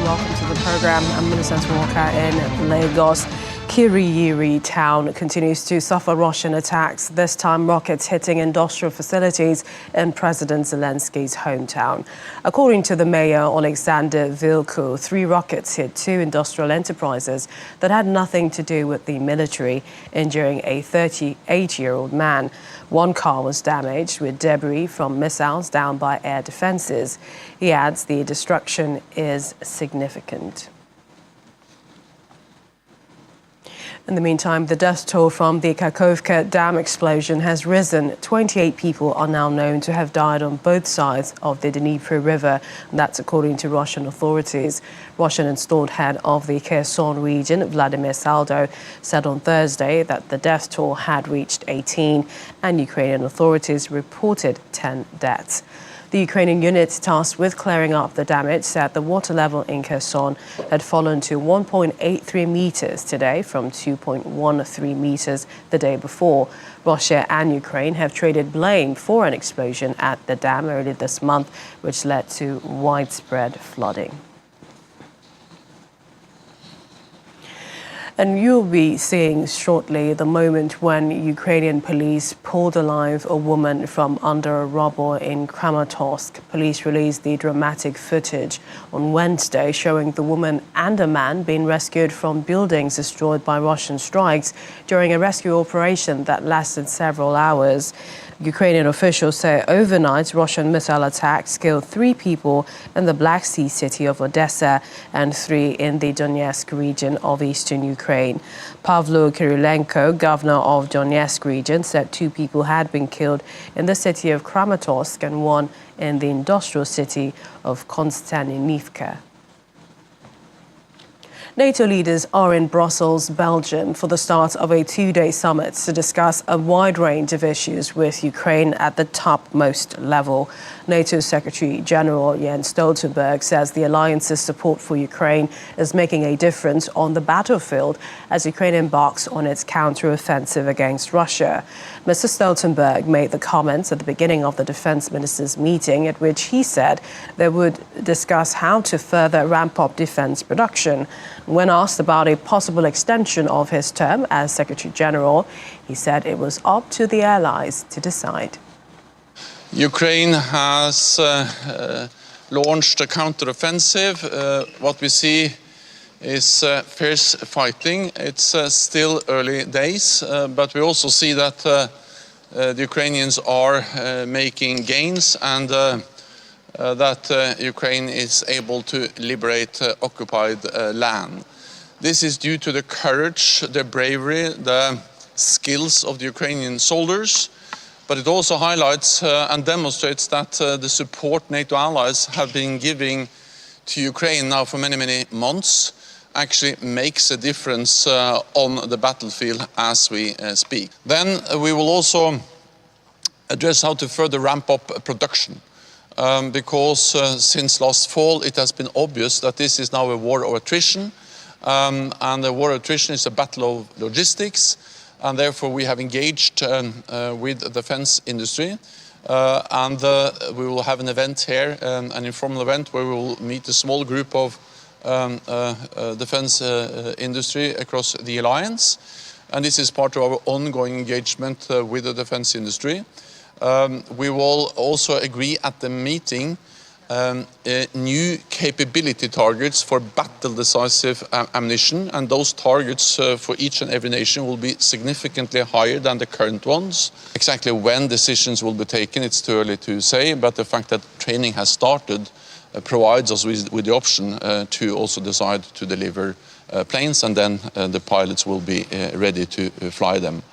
welcome to the program. I'm Millicent Walker in Lagos. Kryvyi town continues to suffer Russian attacks, this time rockets hitting industrial facilities in President Zelensky's hometown. According to the mayor, Alexander Vilko, 3 rockets hit 2 industrial enterprises that had nothing to do with the military, injuring a 38-year-old man. 1 car was damaged with debris from missiles down by air defenses. He adds the destruction is significant. In the meantime, the death toll from the Kakhovka dam explosion has risen. 28 people are now known to have died on both sides of the Dnipro River. That's according to Russian authorities. Russian installed head of the Kherson region, Vladimir Saldo, said on Thursday that the death toll had reached 18, and Ukrainian authorities reported 10 deaths. The Ukrainian unit tasked with clearing up the damage said the water level in Kherson had fallen to 1.83 meters today from 2.13 meters the day before. Russia and Ukraine have traded blame for an explosion at the dam earlier this month, which led to widespread flooding. And you'll be seeing shortly the moment when Ukrainian police pulled alive a woman from under a rubble in Kramatorsk. Police released the dramatic footage on Wednesday showing the woman and a man being rescued from buildings destroyed by Russian strikes during a rescue operation that lasted several hours. Ukrainian officials say overnight Russian missile attacks killed 3 people in the Black Sea city of Odessa and 3 in the Donetsk region of eastern Ukraine. Pavlo Kirilenko, governor of Donetsk region, said 2 people had been killed in the city of Kramatorsk and 1 in the industrial city of Konstantinivka. NATO leaders are in Brussels, Belgium, for the start of a 2-day summit to discuss a wide range of issues with Ukraine at the topmost level. NATO Secretary General Jens Stoltenberg says the alliance's support for Ukraine is making a difference on the battlefield as Ukraine embarks on its counter-offensive against Russia. Mr. Stoltenberg made the comments at the beginning of the defense ministers' meeting, at which he said they would discuss how to further ramp up defense production. When asked about a possible extension of his term as Secretary General, he said it was up to the allies to decide. Ukraine has launched a counteroffensive. What we see is fierce fighting. It's still early days, but we also see that the Ukrainians are making gains and that Ukraine is able to liberate occupied land. This is due to the courage, the bravery, the skills of the Ukrainian soldiers, but it also highlights and demonstrates that the support NATO allies have been giving to Ukraine now for many months actually makes a difference on the battlefield as we speak. Then we will also address how to further ramp up production. Because since last fall it has been obvious that this is now a war of attrition, and the war of attrition is a battle of logistics, and therefore we have engaged with the defense industry, and we will have an event here, an informal event where we will meet a small group of defense industry across the alliance, and this is part of our ongoing engagement with the defense industry. We will also agree at the meeting new capability targets for battle-decisive ammunition, and those targets for each and every nation will be significantly higher than the current ones. Exactly when decisions will be taken, it's too early to say, but the fact that training has started provides us with the option to also decide to deliver planes, and then the pilots will be ready to fly them.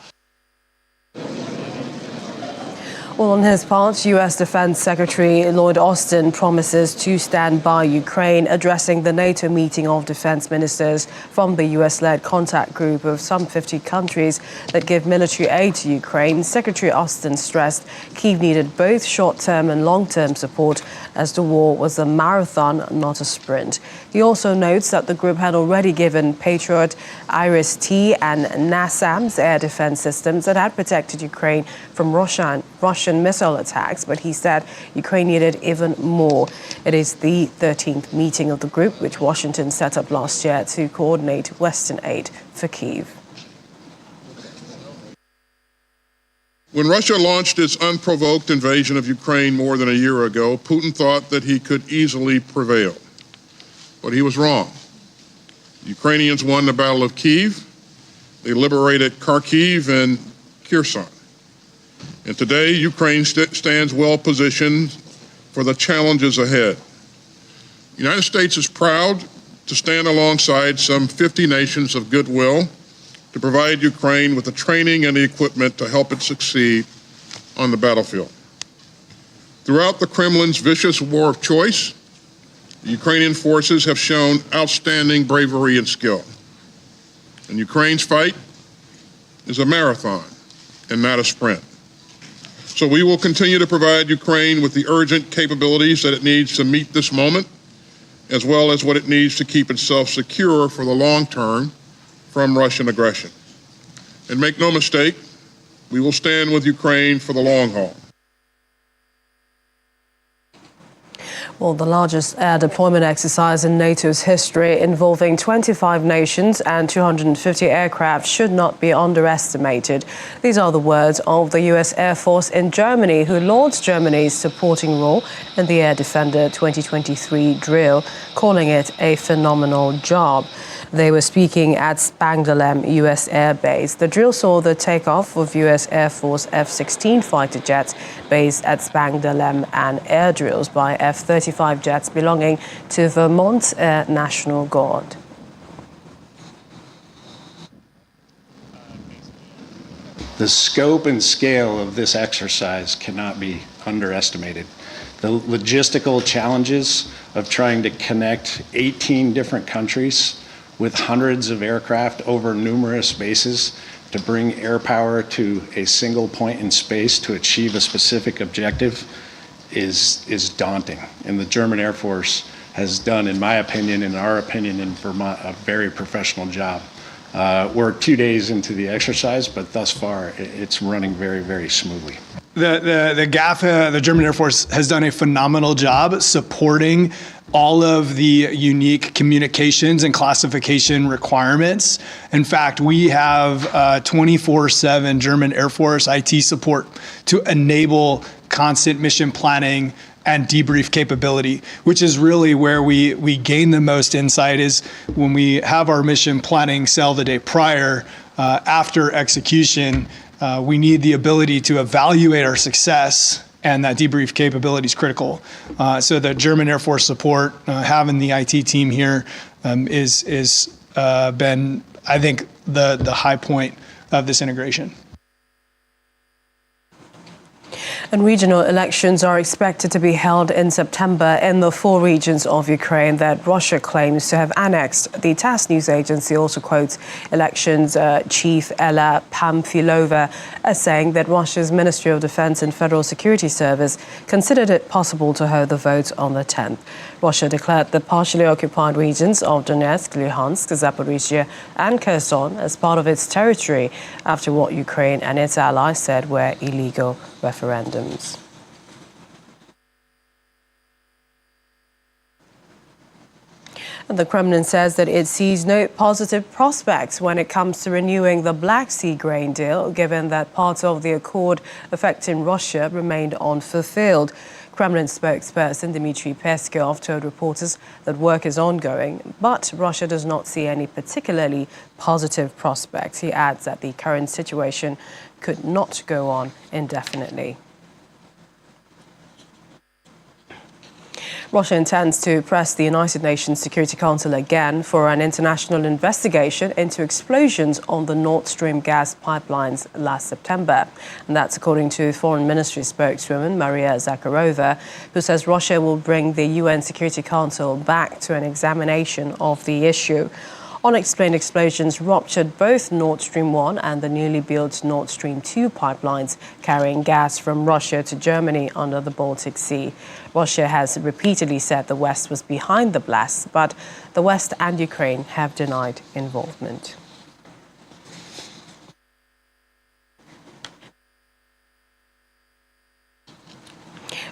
Well, on his part, U.S. Defense Secretary Lloyd Austin promises to stand by Ukraine, addressing the NATO meeting of defense ministers from the U.S.-led contact group of some 50 countries that give military aid to Ukraine. Secretary Austin stressed Kyiv needed both short-term and long-term support as the war was a marathon, not a sprint. He also notes that the group had already given Patriot, Iris-T and NASAMS air defense systems that had protected Ukraine from Russia Russian missile attacks, but he said Ukraine needed even more. It is the 13th meeting of the group, which Washington set up last year to coordinate Western aid for Kyiv. When Russia launched its unprovoked invasion of Ukraine more than a year ago, Putin thought that he could easily prevail. But he was wrong. The Ukrainians won the Battle of Kyiv. They liberated Kharkiv and Kherson. And today, Ukraine stands well positioned for the challenges ahead. The United States is proud to stand alongside some 50 nations of goodwill to provide Ukraine with the training and the equipment to help it succeed on the battlefield. Throughout the Kremlin's vicious war of choice, the Ukrainian forces have shown outstanding bravery and skill. And Ukraine's fight is a marathon and not a sprint. So we will continue to provide Ukraine with the urgent capabilities that it needs to meet this moment, as well as what it needs to keep itself secure for the long term from Russian aggression. And make no mistake, we will stand with Ukraine for the long haul. Well, the largest air deployment exercise in NATO's history, involving 25 nations and 250 aircraft, should not be underestimated. These are the words of the U.S. Air Force in Germany, who lauds Germany's supporting role in the Air Defender 2023 drill, calling it a phenomenal job. They were speaking at Spangdahlem U.S. Air Base. The drill saw the takeoff of U.S. Air Force F-16 fighter jets based at Spangdahlem and air drills by F-35 jets belonging to Vermont Air National Guard. The scope and scale of this exercise cannot be underestimated. The logistical challenges of trying to connect 18 different countries with hundreds of aircraft over numerous bases to bring air power to a single point in space to achieve a specific objective is daunting. And the German Air Force has done, in my opinion, in our opinion in Vermont, a very professional job. We're 2 days into the exercise, but thus far it's running very, very smoothly. The GAF, the German Air Force, has done a phenomenal job supporting all of the unique communications and classification requirements. In fact, we have 24/7 German Air Force IT support to enable constant mission planning and debrief capability, which is really where we gain the most insight, is when we have our mission planning cell the day prior, after execution. We need the ability to evaluate our success, and that debrief capability is critical. So the German Air Force support, having the IT team here, is been, I think, the high point of this integration. And regional elections are expected to be held in September in the 4 regions of Ukraine that Russia claims to have annexed. The TASS news agency also quotes elections chief Ella Pamfilova as saying that Russia's Ministry of Defense and Federal Security Service considered it possible to hold the votes on the 10th. Russia declared the partially occupied regions of Donetsk, Luhansk, Zaporizhia and Kherson as part of its territory after what Ukraine and its allies said were illegal referendums. And the Kremlin says that it sees no positive prospects when it comes to renewing the Black Sea grain deal, given that parts of the accord affecting Russia remained unfulfilled. Kremlin spokesperson Dmitry Peskov told reporters that work is ongoing, but Russia does not see any particularly positive prospects. He adds that the current situation could not go on indefinitely. Russia intends to press the United Nations Security Council again for an international investigation into explosions on the Nord Stream gas pipelines last September. And that's according to Foreign Ministry spokeswoman Maria Zakharova, who says Russia will bring the UN Security Council back to an examination of the issue. Unexplained explosions ruptured both Nord Stream 1 and the newly built Nord Stream 2 pipelines carrying gas from Russia to Germany under the Baltic Sea. Russia has repeatedly said the West was behind the blasts, but the West and Ukraine have denied involvement.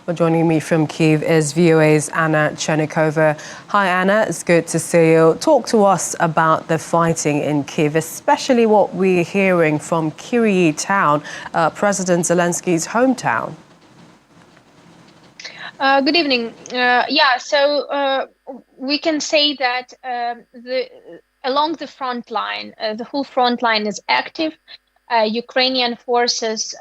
Well, joining me from Kyiv is VOA's Anna Chernikova. Hi, Anna. It's good to see you. Talk to us about the fighting in Kyiv, especially what we're hearing from Kryvyi town, President Zelensky's hometown. Good evening. So we can say that along the front line, the whole front line is active. Ukrainian forces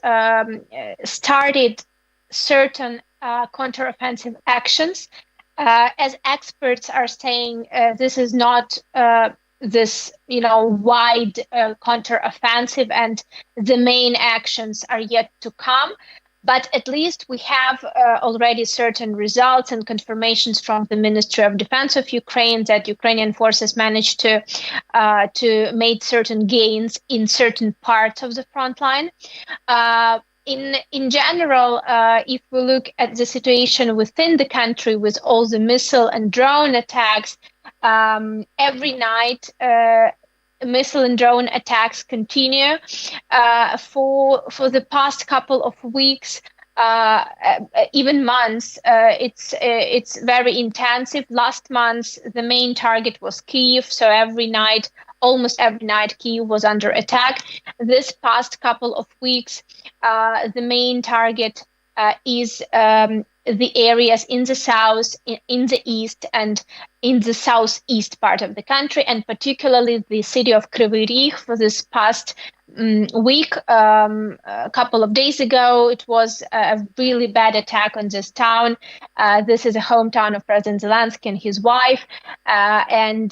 started certain counteroffensive actions. As experts are saying, this is not this, wide counteroffensive, and the main actions are yet to come. But at least we have already certain results and confirmations from the Ministry of Defense of Ukraine that Ukrainian forces managed to make certain gains in certain parts of the front line. In general, if we look at the situation within the country with all the missile and drone attacks, every night missile and drone attacks continue. For the past couple of weeks, even months, it's very intensive. Last month, the main target was Kyiv, so almost every night, Kyiv was under attack. This past couple of weeks, the main target is the areas in the south, in the east, and in the southeast part of the country, and particularly the city of Kryvyi for this past week. A couple of days ago, it was a really bad attack on this town. This is a hometown of President Zelensky and his wife, and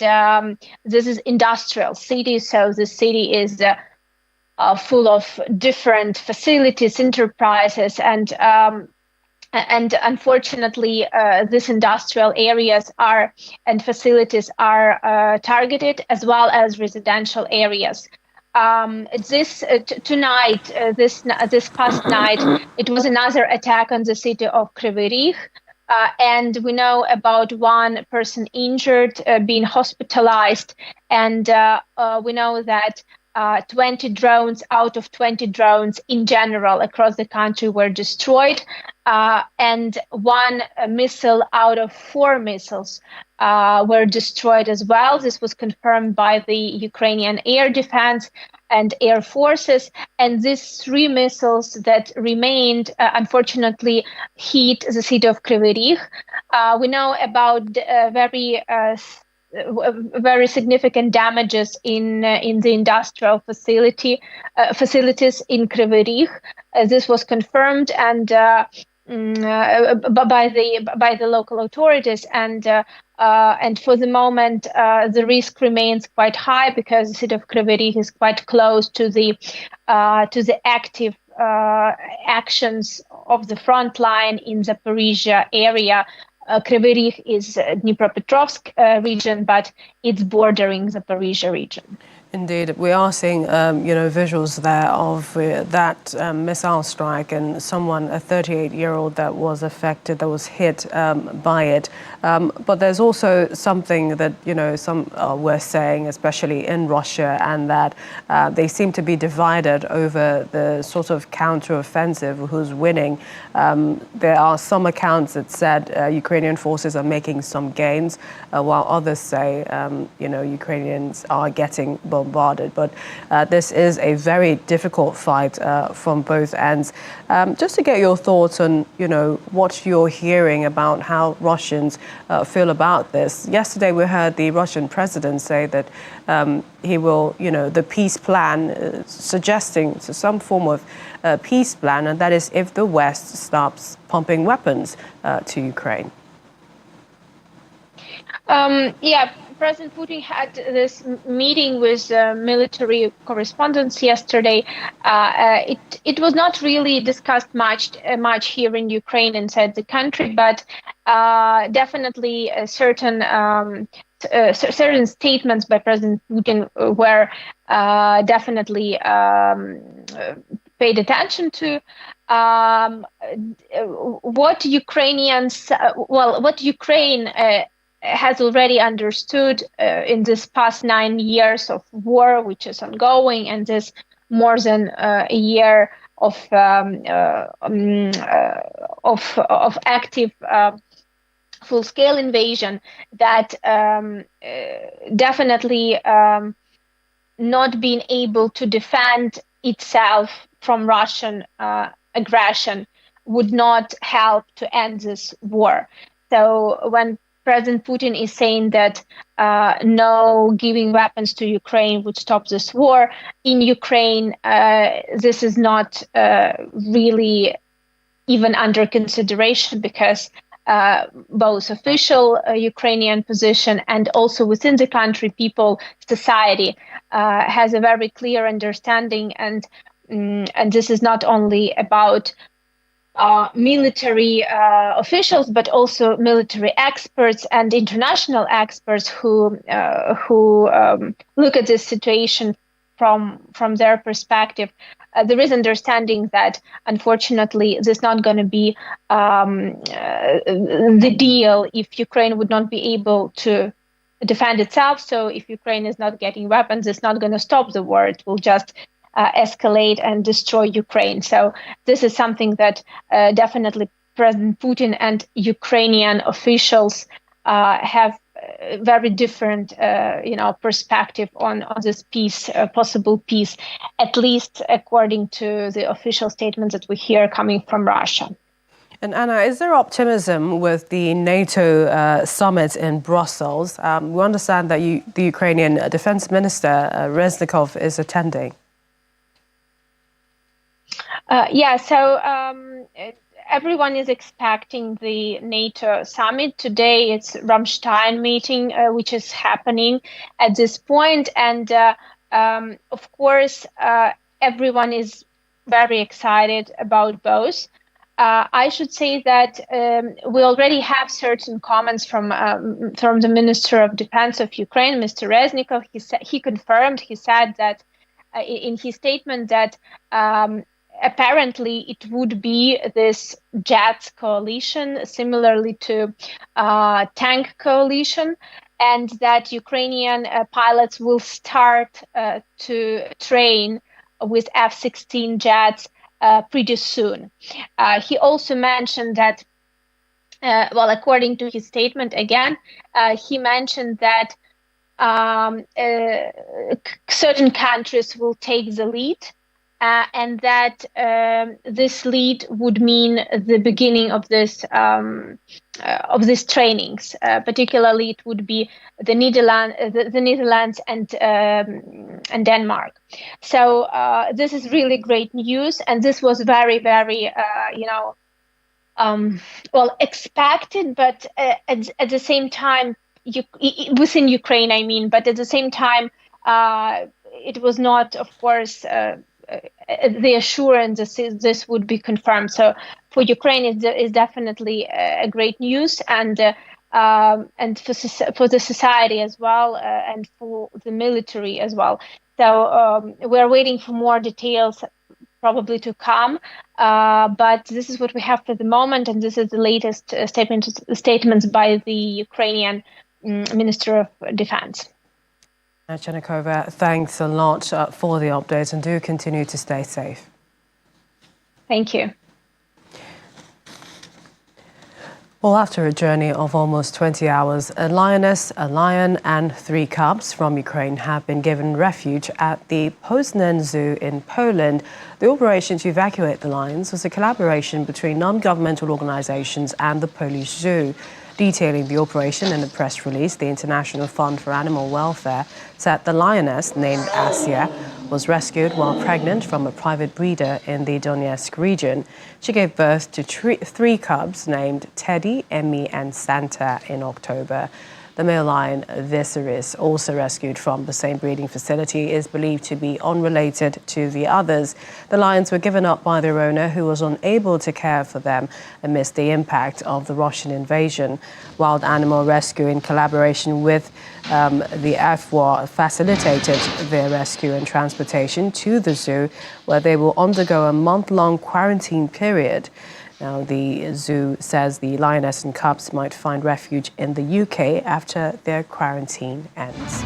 this is industrial city, so the city is full of different facilities, enterprises, and unfortunately, these industrial areas and facilities are targeted, as well as residential areas. This past night, it was another attack on the city of Kryvyi, and we know about one person injured, being hospitalized, and we know that 20 drones out of 20 drones in general across the country were destroyed, and one missile out of 4 missiles were destroyed as well. This was confirmed by the Ukrainian air defense and air forces, and these 3 missiles that remained unfortunately hit the city of Kryvyi. We know about very significant damages in the industrial facilities in Kryvyi. This was confirmed and by the local authorities, and for the moment the risk remains quite high because the city of Kryvyi is quite close to the active actions of the front line in the Zaporizhia area. Kryvyi is Dnipropetrovsk region, but it's bordering the Zaporizhia region. Indeed, we are seeing, visuals there of that missile strike and someone, a 38-year-old, that was affected, that was hit by it. But there's also something that, some were saying, especially in Russia, and that they seem to be divided over the sort of counter-offensive, who's winning. There are some accounts that said Ukrainian forces are making some gains, while others say, Ukrainians are getting bombarded. But this is a very difficult fight from both ends. Just to get your thoughts on, what you're hearing about how Russians feel about this. Yesterday, we heard the Russian president say that he will, the peace plan, suggesting some form of peace plan, and that is if the West stops pumping weapons to Ukraine. President Putin had this meeting with military correspondents yesterday. It was not really discussed much here in Ukraine inside the country, but definitely certain statements by President Putin were definitely paid attention to. What Ukraine has already understood in this past 9 years of war, which is ongoing, and this more than a year active full-scale invasion, that definitely not being able to defend itself from Russian aggression would not help to end this war. So when President Putin is saying that no giving weapons to Ukraine would stop this war, in Ukraine, this is not really even under consideration, because both official Ukrainian position and also within the country, society has a very clear understanding, and this is not only about military officials, but also military experts and international experts who look at this situation from their perspective. There is understanding that, unfortunately, this is not going to be the deal if Ukraine would not be able to defend itself. So if Ukraine is not getting weapons, it's not going to stop the war. It will just escalate and destroy Ukraine. So this is something that definitely President Putin and Ukrainian officials have very different, perspective on this peace, possible peace, at least according to the official statements that we hear coming from Russia. And Anna, is there optimism with the NATO summit in Brussels? We understand that the Ukrainian Defense Minister, Reznikov, is attending. Everyone is expecting the NATO summit. Today it's Ramstein meeting, which is happening at this point. And of course, everyone is very excited about both. I should say that we already have certain comments from the Minister of Defense of Ukraine, Mr. Reznikov. He said that in his statement that apparently it would be this jets coalition, similarly to tank coalition, and that Ukrainian pilots will start to train with F-16 jets pretty soon. He also mentioned that, according to his statement again, he mentioned that certain countries will take the lead, and that this lead would mean the beginning of these trainings. Particularly, it would be the Netherlands and Denmark. So this is really great news, and this was very, very expected, but at the same time, within Ukraine, I mean, but at the same time, it was not, of course, the assurance this would be confirmed. So for Ukraine, is definitely a great news, and for the society as well, and for the military as well. So we're waiting for more details probably to come, but this is what we have for the moment, and this is the latest statements by the Ukrainian Minister of Defense. Kakhovka, thanks a lot for the updates, and do continue to stay safe. Thank you. Well, after a journey of almost 20 hours, a lioness, a lion and 3 cubs from Ukraine have been given refuge at the Poznan Zoo in Poland. The operation to evacuate the lions was a collaboration between non-governmental organizations and the Polish Zoo. Detailing the operation in a press release, the International Fund for Animal Welfare said the lioness, named Asia, was rescued while pregnant from a private breeder in the Donetsk region. She gave birth to 3 cubs named Teddy, Emmy and Santa in October. The male lion, Viserys, also rescued from the same breeding facility, is believed to be unrelated to the others. The lions were given up by their owner, who was unable to care for them amidst the impact of the Russian invasion. Wild Animal Rescue, in collaboration with the FWA, facilitated their rescue and transportation to the zoo, where they will undergo a month-long quarantine period. Now, the zoo says the lioness and cubs might find refuge in the UK after their quarantine ends.